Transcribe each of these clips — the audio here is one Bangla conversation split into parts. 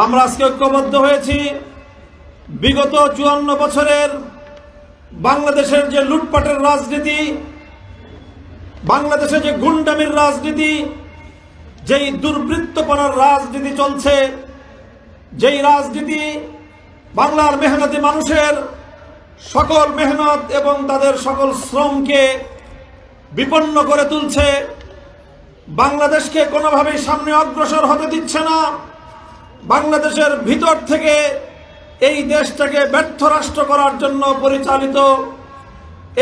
আমরা আজকে ঐক্যবদ্ধ হয়েছি বিগত ৫৪ বছরের বাংলাদেশের যে লুটপাটের রাজনীতি, বাংলাদেশে যে গুন্ডামির রাজনীতি, যেই দুর্বৃত্তপনার রাজনীতি চলছে, যেই রাজনীতি বাংলার মেহনতি মানুষের সকল মেহনত এবং তাদের সকল শ্রমকে বিপন্ন করে তুলছে, বাংলাদেশকে কোনোভাবেই সামনে অগ্রসর হতে দিচ্ছে না। বাংলাদেশের ভিতর থেকে এই দেশটাকে ব্যর্থ রাষ্ট্র করার জন্য পরিচালিত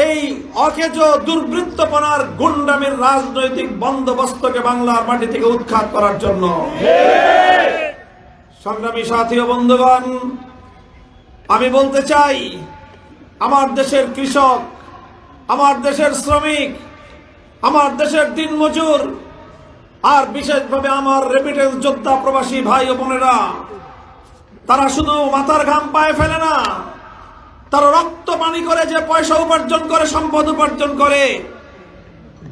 এই অকেজ দুর্বৃত্তপনার গুন্ডামির রাজনৈতিক বন্দোবস্তকে বাংলার মাটি থেকে উৎখাত করার জন্য। সংগ্রামী সাথী ও বন্ধুগণ, আমি বলতে চাই, আমার দেশের কৃষক, আমার দেশের শ্রমিক, আমার দেশের দিনমজুর, আর বিশেষভাবে আমার রেমিটেন্স যোদ্ধা প্রবাসী ভাই ও বোনেরা, তারা শুধু মাথার ঘাম পায়ে ফেলে না, তারা রক্ত পানি করে যে পয়সা উপার্জন করে, সম্পদ উপার্জন করে,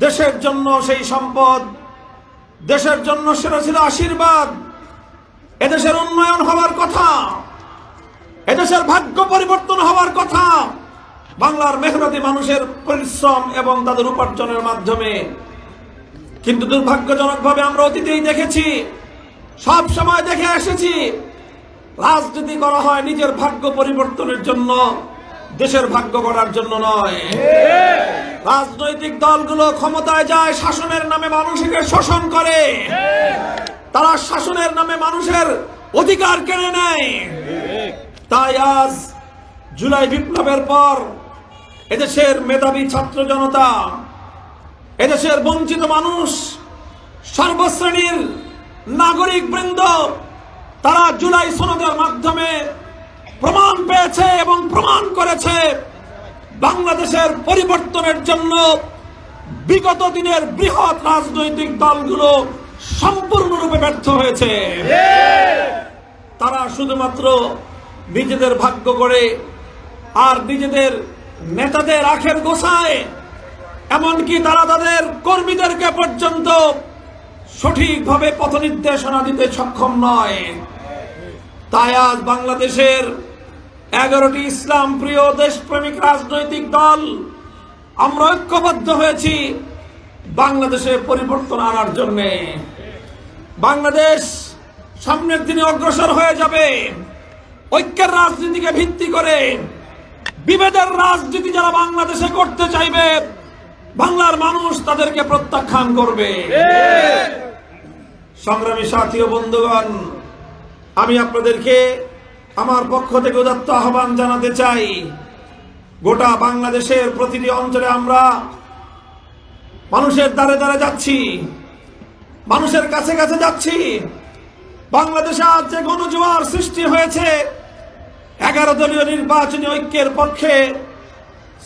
দেশের জন্য সেই সম্পদ, দেশের জন্য সেটা ছিল আশীর্বাদ। এদেশের উন্নয়ন হওয়ার কথা, এদেশের ভাগ্য পরিবর্তন হওয়ার কথা বাংলার মেহনতি মানুষের পরিশ্রম এবং তাদের উপার্জনের মাধ্যমে। কিন্তু দুর্ভাগ্যজনকভাবে আমরা অতীতেই দেখেছি, সব সময় দেখে এসেছি, রাজনীতি করা হয় নিজের ভাগ্য পরিবর্তনের জন্য, দেশের ভাগ্য গড়ার জন্য নয়। রাজনৈতিক দলগুলো ক্ষমতায় যায় শাসনের নামে মানুষকে শোষণ করে, তারা শাসনের নামে মানুষের অধিকার কেড়ে নেয়। তাই আজ জুলাই বিপ্লবের পর এদেশের মেধাবী ছাত্র জনতা, এদেশের বঞ্চিত মানুষ, সর্বশ্রেণীর নাগরিক বৃন্দ, তারা জুলাই সনদের মাধ্যমে প্রমাণ পেয়েছে এবং প্রমাণ করেছে বাংলাদেশের পরিবর্তনের জন্য বিগত দিনের বৃহৎ রাজনৈতিক দলগুলো সম্পূর্ণরূপে ব্যর্থ হয়েছে। তারা শুধুমাত্র নিজেদের ভাগ্য করে আর নিজেদের নেতাদের আখের গোছায়, এমনকি তারা তাদের কর্মীদেরকে পর্যন্ত সঠিকভাবে পথ নির্দেশনা দিতে সক্ষম নয়। তাই আজ বাংলাদেশের 11টি ইসলাম প্রিয় দেশপ্রেমিক রাজনৈতিক দল আমরা ঐক্যবদ্ধ হয়েছি বাংলাদেশে পরিবর্তন আনার জন্য। বাংলাদেশ সামনের দিনে অগ্রসর হয়ে যাবে ঐক্যের রাজনীতিকে ভিত্তি করে। বিভেদের রাজনীতি যারা বাংলাদেশে করতে চাইবে, বাংলার মানুষ তাদেরকে প্রত্যাখ্যান করবে। সংগ্রামী সাথী ও বন্ধুগণ, আমি আপনাদেরকে আমার পক্ষ থেকে উদাত্ত আহ্বান জানাতে চাই, গোটা বাংলাদেশের প্রতিটি অঞ্চলে আমরা মানুষের দ্বারে দ্বারে যাচ্ছি, মানুষের কাছে কাছে যাচ্ছি। বাংলাদেশে আজ যে গণজোয়ার সৃষ্টি হয়েছে 11 দলীয় নির্বাচনী ঐক্যের পক্ষে,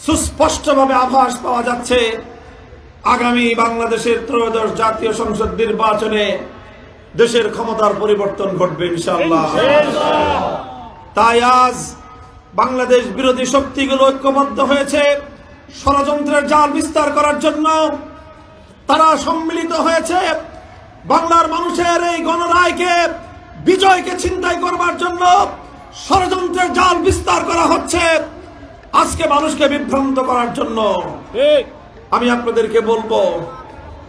সুস্পষ্টভাবে আভাস পাওয়া যাচ্ছে আগামী বাংলাদেশের ত্রয়োদশ জাতীয় সংসদ নির্বাচনে দেশের ক্ষমতার পরিবর্তন ঘটবে ইনশাআল্লাহ। তাই আজ বাংলাদেশ বিরোধী শক্তিগুলো ঐক্যবদ্ধ হয়েছে ষড়যন্ত্রের জাল বিস্তার করার জন্য। তারা সম্মিলিত হয়েছে বাংলার মানুষের এই গণরায়কে, বিজয়কে ছিনতাই করবার জন্য। ষড়যন্ত্রের জাল বিস্তার করা হচ্ছে আজকে মানুষকে বিভ্রান্ত করার জন্য। আমি আপনাদেরকে বলবো,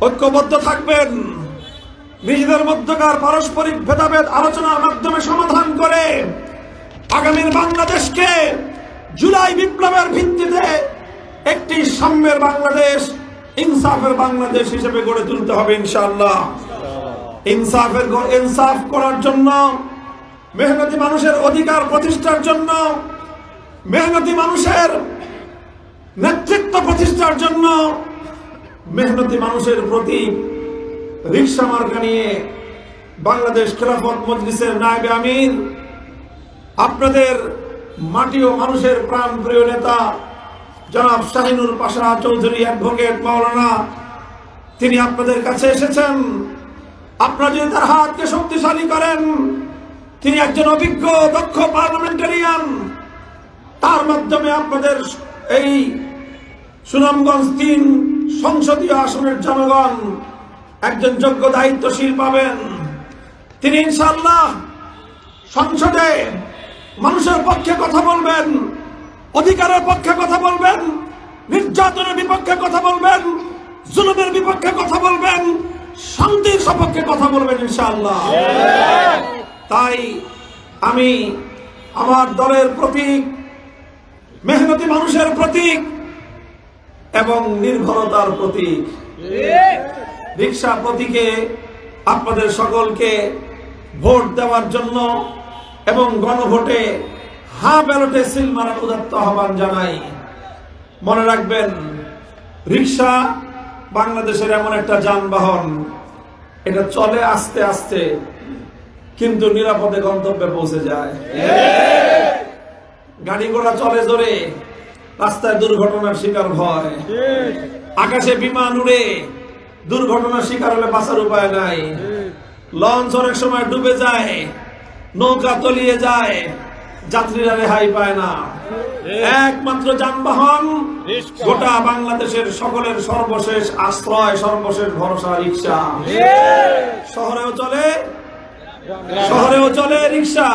ঐক্যবদ্ধ থাকবেন, নিজেদের মধ্যকার পারস্পরিক ভেদাভেদ আলোচনার মাধ্যমে সমাধান করে আগামীর বাংলাদেশকে জুলাই বিপ্লবের ভিত্তিতে একটি সাম্যের বাংলাদেশ, ইনসাফের বাংলাদেশ হিসেবে গড়ে তুলতে হবে ইনশাআল্লাহ। ইনসাফ করার জন্য, মেহনতি মানুষের অধিকার প্রতিষ্ঠার জন্য, মেহনতি মানুষের নেতৃত্ব প্রতিষ্ঠার জন্য, মেহনতি মানুষের প্রতি রিকশা মার্কা নিয়ে বাংলাদেশ খেলাফত মজলিসের নায়েবে আমির, আপনাদের মাটি ও মানুষের প্রাণ প্রিয় নেতা জনাব শাহিনুর পাশা চৌধুরী অ্যাডভোকেট মাওলানা, তিনি আপনাদের কাছে এসেছেন। আপনারা যদি তার হাতকে শক্তিশালী করেন, তিনি একজন অভিজ্ঞ দক্ষ পার্লামেন্টারিয়ান, তার মাধ্যমে আপনাদের এই সুনামগঞ্জ 3 সংসদীয় আসনের জনগণ একজন যোগ্য দায়িত্বশীল পাবেন। তিনি ইনশাআল্লাহ সংসদে মানুষের পক্ষে কথা বলবেন, অধিকারের পক্ষে কথা বলবেন, নির্যাতনের বিপক্ষে কথা বলবেন, জুলুমের বিপক্ষে কথা বলবেন, শান্তির সপক্ষে কথা বলবেন ইনশাআল্লাহ। তাই আমি আমার দলের প্রতীক, মেহনতি মানুষের প্রতীক এবং নির্ভরতার প্রতীক রিকশা প্রতীকে আপনাদের সকলকে ভোট দেওয়ার জন্য এবং গণভোটে হ্যাঁ ব্যালটে সিল মারার উদাত্ত আহ্বান জানাই। মনে রাখবেন, রিকশা বাংলাদেশের এমন একটা যানবাহন, এটা চলে আস্তে আস্তে কিন্তু নিরাপদে গন্তব্যে পৌঁছে যায়। গাড়ি ঘোড়া চলে জোরে, রাস্তায় দুর্ঘটনার শিকার হয়, আকাশে বিমান উড়ে, দুর্ঘটনার শিকার হলে বাঁচার উপায় নাই, লঞ্চ অনেক সময় ডুবে যায়, নৌকা তলিয়ে যায়, যাত্রীরা রেহাই পায় না। একমাত্র যানবাহন গোটা বাংলাদেশের সকলের সর্বশেষ আশ্রয়, সর্বশেষ ভরসা রিকশা। শহরেও চলে, শহরেও চলে রিকশা,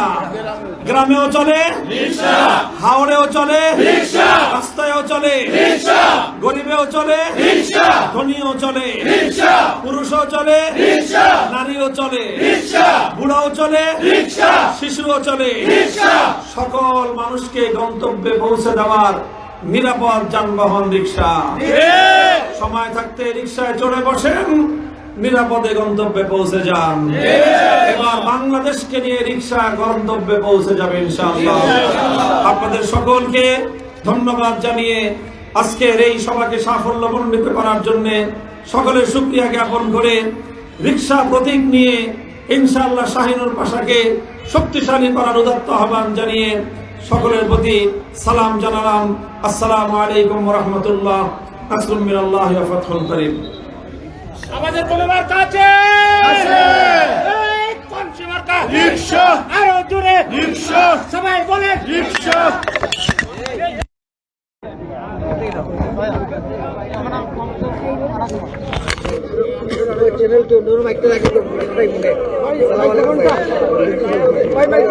গ্রামেও চলে রিকশা, হাওড়েও চলে রিকশা, রাস্তায়ও চলে রিকশা, গরিবেও চলে রিকশা, ধনীও চলে রিকশা, পুরুষও চলে রিকশা, নারীও চলে রিকশা, বুড়াও চলে রিকশা, শিশুও চলে রিকশা। সকল মানুষকে গন্তব্যে পৌঁছে দেওয়ার নিরাপদ যানবাহন রিকশা। সময় থাকতে রিকশায় চড়ে বসেন, নিরাপদে গন্তব্যে পৌঁছে যান। এবার বাংলাদেশকে নিয়ে রিকশা গন্তব্যে পৌঁছে যাবে ইনশাআল্লাহ। আপনাদের সকলকে ধন্যবাদ জানিয়ে আজকের এই সভাকে সাফল্যমণ্ডিত করার জন্য সকলের শুকরিয়া জ্ঞাপন করে রিকশা প্রতীক নিয়ে ইনশাআল্লাহ শাহিনুর পাশাকে শক্তিশালী করার উদাত্ত আহ্বান জানিয়ে সকলের প্রতি সালাম জানালাম। আসসালামু আলাইকুম ওয়া রাহমাতুল্লাহ। নাসরুম মিনাল্লাহি ওয়া ফাতহুল করিম। আমাদের বলবার কাছে রিকশা, আরো জোরে রিকশা, সবাই বলে রিকশা। চ্যানেল তো নরম একটা লাগে তো ভাই বলে ভাই ভাই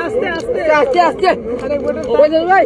আস্তে আস্তে আস্তে আস্তে ভাই